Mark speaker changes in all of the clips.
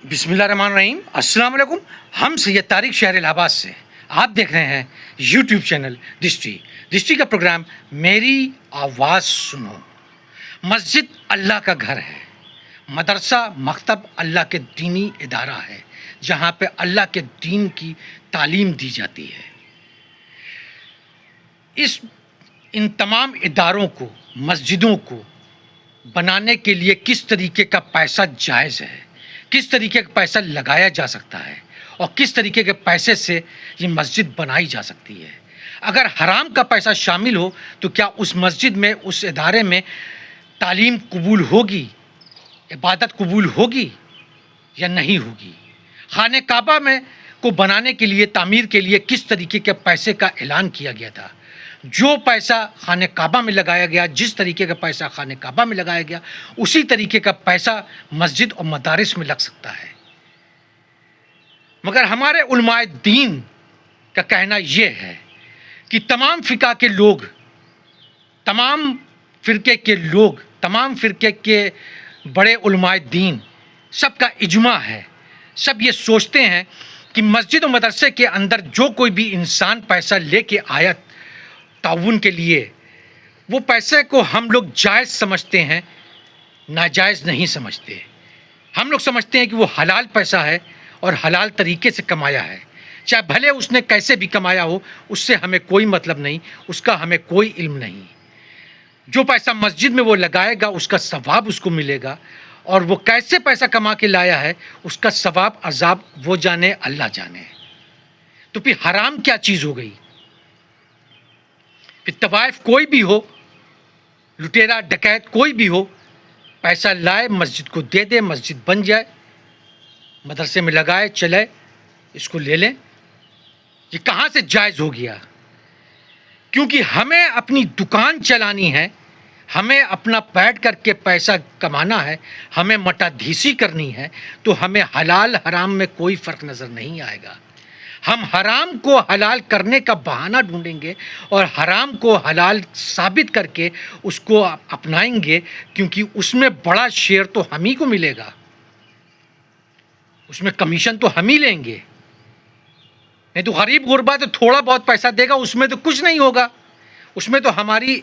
Speaker 1: बिस्मिल्लाहिर्रहमानिर्रहीम। अस्सलाम वालेकुम। हम सैयद तारिक शहर इलाहाबाद से आप देख रहे हैं यूट्यूब चैनल दृष्टि का प्रोग्राम मेरी आवाज़ सुनो। मस्जिद अल्लाह का घर है, मदरसा मकतब अल्लाह के दीनी इदारा है जहाँ पे अल्लाह के दीन की तालीम दी जाती है। इन तमाम इदारों को, मस्जिदों को बनाने के लिए किस तरीके का पैसा जायज़ है, किस तरीके का पैसा लगाया जा सकता है और किस तरीके के पैसे से ये मस्जिद बनाई जा सकती है। अगर हराम का पैसा शामिल हो तो क्या उस मस्जिद में, उस इदारे में तालीम कबूल होगी, इबादत कबूल होगी या नहीं होगी। खाने काबा में को बनाने के लिए, तामीर के लिए किस तरीके के पैसे का ऐलान किया गया था। जो पैसा खाने काबा में लगाया गया, जिस तरीके का पैसा खाने काबा में लगाया गया, उसी तरीके का पैसा मस्जिद और मदारिस में लग सकता है। मगर हमारे उलमाए दीन का कहना यह है कि तमाम फ़िक़ा के लोग, तमाम फ़िरके के लोग, तमाम फ़िरके के बड़े उलमाए दीन, सबका इजमा है, सब ये सोचते हैं कि मस्जिद और मदरसे के अंदर जो कोई भी इंसान पैसा लेके आया ताउन के लिए, वो पैसे को हम लोग जायज़ समझते हैं, नाजायज़ नहीं समझते। हम लोग समझते हैं कि वो हलाल पैसा है और हलाल तरीके से कमाया है। चाहे भले उसने कैसे भी कमाया हो, उससे हमें कोई मतलब नहीं, उसका हमें कोई इल्म नहीं। जो पैसा मस्जिद में वो लगाएगा उसका सवाब उसको मिलेगा, और वो कैसे पैसा कमा के लाया है उसका सवाब अजाब वो जाने, अल्लाह जाने। तो फिर हराम क्या चीज़ हो गई। फिर तवाइफ कोई भी हो, लुटेरा डकैत कोई भी हो, पैसा लाए मस्जिद को दे दे, मस्जिद बन जाए, मदरसे में लगाए, चले, इसको ले लें। ये कहाँ से जायज़ हो गया। क्योंकि हमें अपनी दुकान चलानी है, हमें अपना बैठ करके पैसा कमाना है, हमें मटाधीसी करनी है, तो हमें हलाल हराम में कोई फ़र्क नज़र नहीं आएगा। हम हराम को हलाल करने का बहाना ढूंढेंगे और हराम को हलाल साबित करके उसको अपनाएंगे, क्योंकि उसमें बड़ा शेयर तो हम ही को मिलेगा, उसमें कमीशन तो हम ही लेंगे। नहीं तो गरीब गुरबा तो थोड़ा बहुत पैसा देगा, उसमें तो कुछ नहीं होगा, उसमें तो हमारी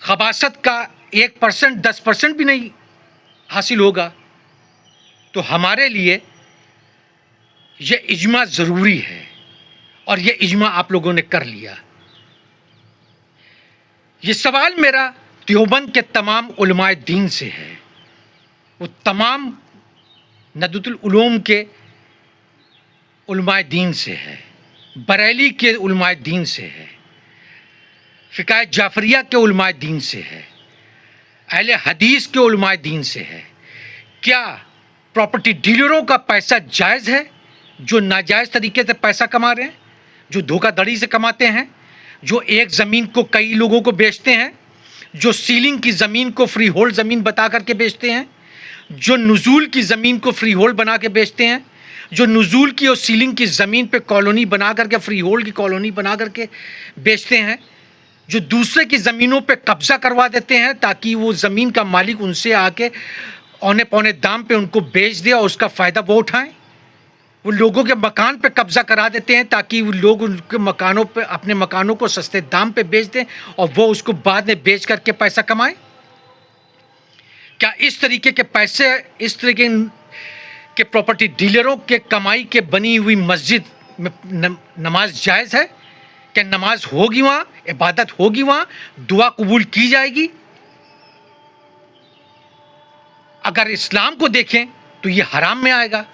Speaker 1: खबासत का 1%, 10% भी नहीं हासिल होगा। तो हमारे लिए ये इज्मा ज़रूरी है और ये इज्मा आप लोगों ने कर लिया। ये सवाल मेरा देवबंद के तमाम उलमाए दीन से है, वो तमाम नदुतुल उलूम के उलमाए दीन से है, बरेली के उलमाए दीन से है, फ़िक़ा जाफ़रिया के उलमाए दीन से है, अहले हदीस के उलमाए दीन से है। क्या प्रॉपर्टी डीलरों का पैसा जायज़ है, जो नाजायज़ तरीके से पैसा कमा रहे हैं, जो धोखाधड़ी से कमाते हैं, जो एक ज़मीन को कई लोगों को बेचते हैं, जो सीलिंग की ज़मीन को फ्री होल्ड ज़मीन बता करके बेचते हैं, जो नुज़ूल की ज़मीन को फ्री होल्ड बना के बेचते हैं, जो नुज़ूल की और सीलिंग की ज़मीन पे कॉलोनी बना करके, फ्री होल्ड की कॉलोनी बना करके बेचते हैं, जो दूसरे की ज़मीनों पे कब्ज़ा करवा देते हैं ताकि वो ज़मीन का मालिक उनसे आके औने पौने दाम पे उनको बेच दे और उसका फ़ायदा वो उठाएं। वो लोगों के मकान पे कब्ज़ा करा देते हैं ताकि वो लोग उनके मकानों पे, अपने मकानों को सस्ते दाम पे बेच दें और वो उसको बाद में बेच करके पैसा कमाएं। क्या इस तरीके के पैसे, इस तरीके के प्रॉपर्टी डीलरों के कमाई के बनी हुई मस्जिद में नमाज जायज़ है? क्या नमाज होगी वहाँ, इबादत होगी वहाँ, दुआ कबूल की जाएगी? अगर इस्लाम को देखें तो ये हराम में आएगा।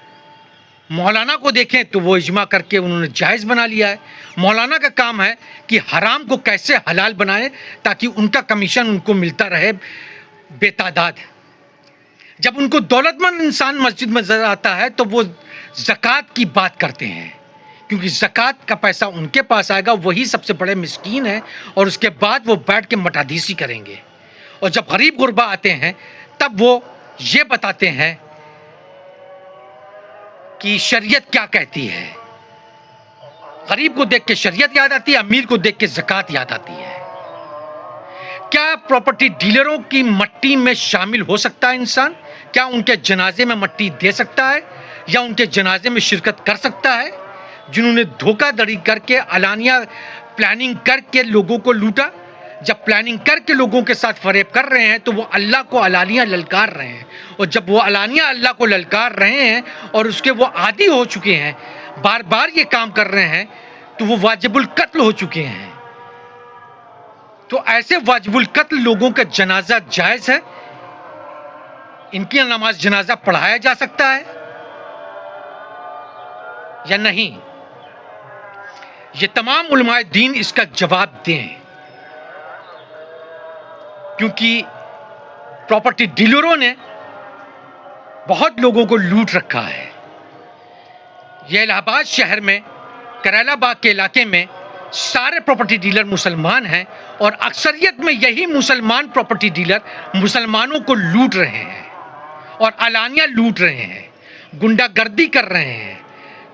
Speaker 1: मौलाना को देखें तो वो इजमा करके उन्होंने जायज़ बना लिया है। मौलाना का काम है कि हराम को कैसे हलाल बनाए ताकि उनका कमीशन उनको मिलता रहे बेतादाद। जब उनको दौलतमंद इंसान मस्जिद में नज़र आता है तो वो ज़कात की बात करते हैं, क्योंकि ज़कात का पैसा उनके पास आएगा, वही सबसे बड़े मिस्कीन हैं, और उसके बाद वो बैठ के मटाधीसी करेंगे। और जब गरीब गुरबा आते हैं तब वो ये बताते हैं कि शरीयत क्या कहती है। गरीब को देख के शरीयत याद आती है, अमीर को देख के ज़कात याद आती है। क्या प्रॉपर्टी डीलरों की मट्टी में शामिल हो सकता है इंसान? क्या उनके जनाजे में मट्टी दे सकता है? یا ان کے جنازے میں شرکت کر سکتا ہے جنہوں نے دھوکہ دڑی کر کے علانیہ پلاننگ کر کے لوگوں کو لوٹا؟ جب پلاننگ کر کے لوگوں کے ساتھ فریب کر رہے ہیں تو وہ اللہ کو علانیہ للکار رہے ہیں، اور جب وہ علانیہ اللہ کو للکار رہے ہیں اور اس کے وہ عادی ہو چکے ہیں، بار بار یہ کام کر رہے ہیں، تو وہ واجب القتل ہو چکے ہیں۔ تو ایسے واجب القتل لوگوں کا جنازہ جائز ہے؟ ان کی نماز جنازہ پڑھایا جا سکتا ہے یا نہیں؟ یہ تمام علماء دین اس کا جواب دیں، کیونکہ پراپرٹی ڈیلروں نے بہت لوگوں کو لوٹ رکھا ہے۔ یہ الہ آباد شہر میں کریلا باغ کے علاقے میں سارے پراپرٹی ڈیلر مسلمان ہیں، اور اکثریت میں یہی مسلمان پراپرٹی ڈیلر مسلمانوں کو لوٹ رہے ہیں اور علانیہ لوٹ رہے ہیں، گنڈا گردی کر رہے ہیں،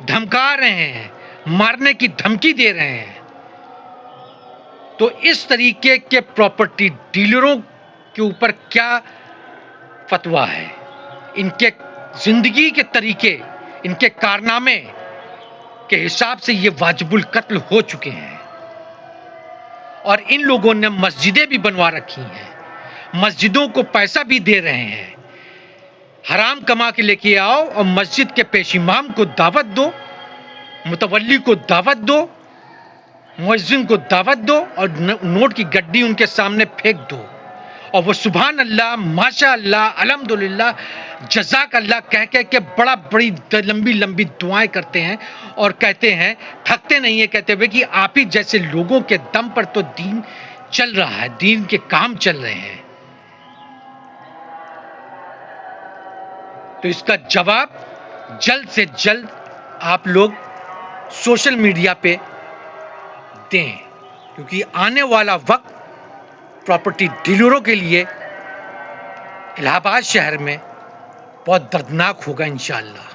Speaker 1: دھمکا رہے ہیں، مارنے کی دھمکی دے رہے ہیں۔ تو اس طریقے کے پراپرٹی ڈیلروں کے اوپر کیا فتویٰ ہے؟ ان کے زندگی کے طریقے، ان کے کارنامے کے حساب سے یہ واجب القتل ہو چکے ہیں، اور ان لوگوں نے مسجدیں بھی بنوا رکھی ہیں، مسجدوں کو پیسہ بھی دے رہے ہیں۔ حرام کما کے لے کے آؤ اور مسجد کے پیش امام کو دعوت دو، متولی کو دعوت دو، مؤذن کو دعوت دو، اور نوٹ کی گڈی ان کے سامنے پھینک دو، اور وہ سبحان اللہ، ماشاء اللہ، الحمدللہ، جزاک اللہ کہہ کے بڑی لمبی لمبی دعائیں کرتے ہیں، اور کہتے ہیں، تھکتے نہیں ہیں کہتے ہوئے کہ آپ ہی جیسے لوگوں کے دم پر تو دین چل رہا ہے، دین کے کام چل رہے ہیں۔ تو اس کا جواب جلد سے جلد آپ لوگ سوشل میڈیا پہ دیں، کیونکہ آنے والا وقت پراپرٹی ڈیلروں کے لیے الہ آباد شہر میں بہت دردناک ہوگا انشاءاللہ۔